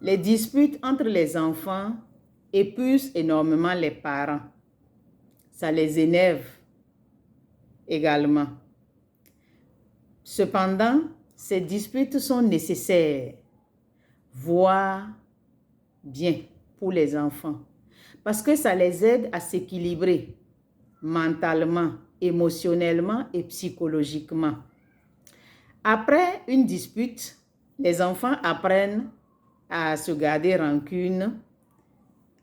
Les disputes entre les enfants épuisent énormément les parents. Ça les énerve également. Cependant, ces disputes sont nécessaires, voire bien pour les enfants, parce que ça les aide à s'équilibrer mentalement, émotionnellement et psychologiquement. Après une dispute, les enfants apprennent à se garder rancune,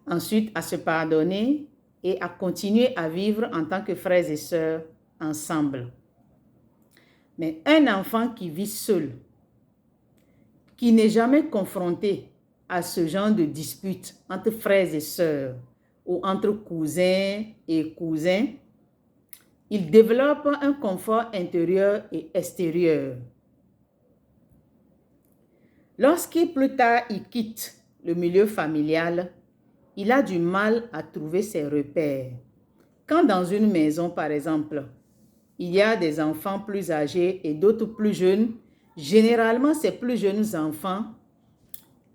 ensuite à se pardonner et à continuer à vivre en tant que frères et sœurs ensemble. Mais un enfant qui vit seul, qui n'est jamais confronté à ce genre de dispute entre frères et sœurs ou entre cousins et cousins, il développe un confort intérieur et extérieur. Lorsqu'il plus tard il quitte le milieu familial, il a du mal à trouver ses repères. Quand dans une maison, par exemple, il y a des enfants plus âgés et d'autres plus jeunes, généralement ces plus jeunes enfants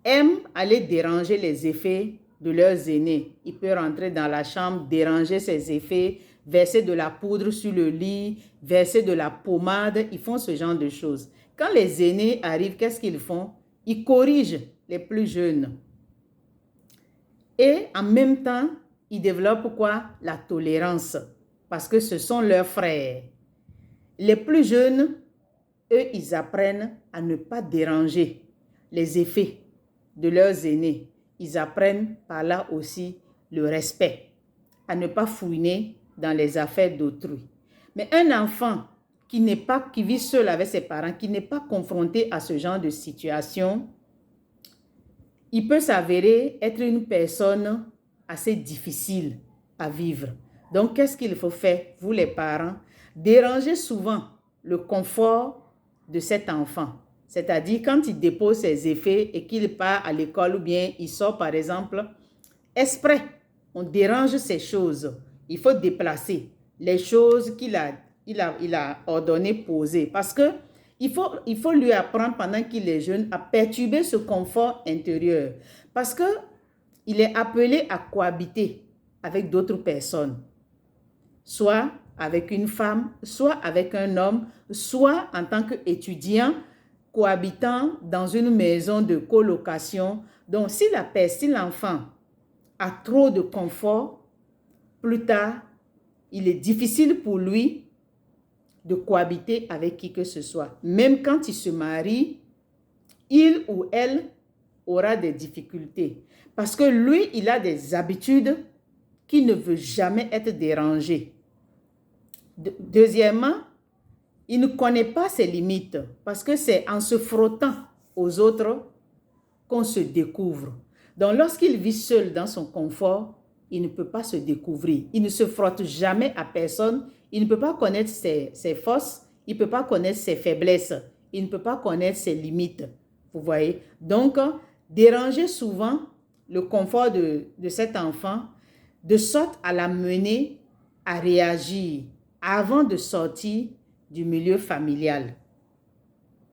aiment aller déranger les effets de leurs aînés. Ils peuvent rentrer dans la chambre, déranger ces effets, verser de la poudre sur le lit, verser de la pommade. Ils font ce genre de choses. Quand les aînés arrivent, qu'est-ce qu'ils font? Ils corrigent les plus jeunes. Et en même temps, ils développent quoi? La tolérance. Parce que ce sont leurs frères. Les plus jeunes, eux, ils apprennent à ne pas déranger les effets de leurs aînés. Ils apprennent par là aussi le respect, à ne pas fouiner dans les affaires d'autrui. Mais un enfant qui vit seul avec ses parents, qui n'est pas confronté à ce genre de situation, il peut s'avérer être une personne assez difficile à vivre. Donc, qu'est-ce qu'il faut faire, vous les parents? Déranger souvent le confort de cet enfant. C'est-à-dire, quand il dépose ses effets et qu'il part à l'école ou bien il sort, par exemple, exprès, on dérange ces choses. Il faut déplacer les choses qu'il a ordonné poser. Parce que il faut lui apprendre pendant qu'il est jeune à perturber ce confort intérieur. Parce qu'il est appelé à cohabiter avec d'autres personnes. Soit avec une femme, soit avec un homme, soit en tant qu'étudiant cohabitant dans une maison de colocation. Donc, si l'enfant a trop de confort, plus tard, il est difficile pour lui de cohabiter avec qui que ce soit. Même quand il se marie, il ou elle aura des difficultés. Parce que lui, il a des habitudes qui ne veut jamais être dérangé. Deuxièmement, il ne connaît pas ses limites parce que c'est en se frottant aux autres qu'on se découvre. Donc, lorsqu'il vit seul dans son confort, il ne peut pas se découvrir. Il ne se frotte jamais à personne. Il ne peut pas connaître ses forces. Il ne peut pas connaître ses faiblesses. Il ne peut pas connaître ses limites. Vous voyez? Donc, déranger souvent le confort de cet enfant de sorte à l'amener à réagir avant de sortir du milieu familial.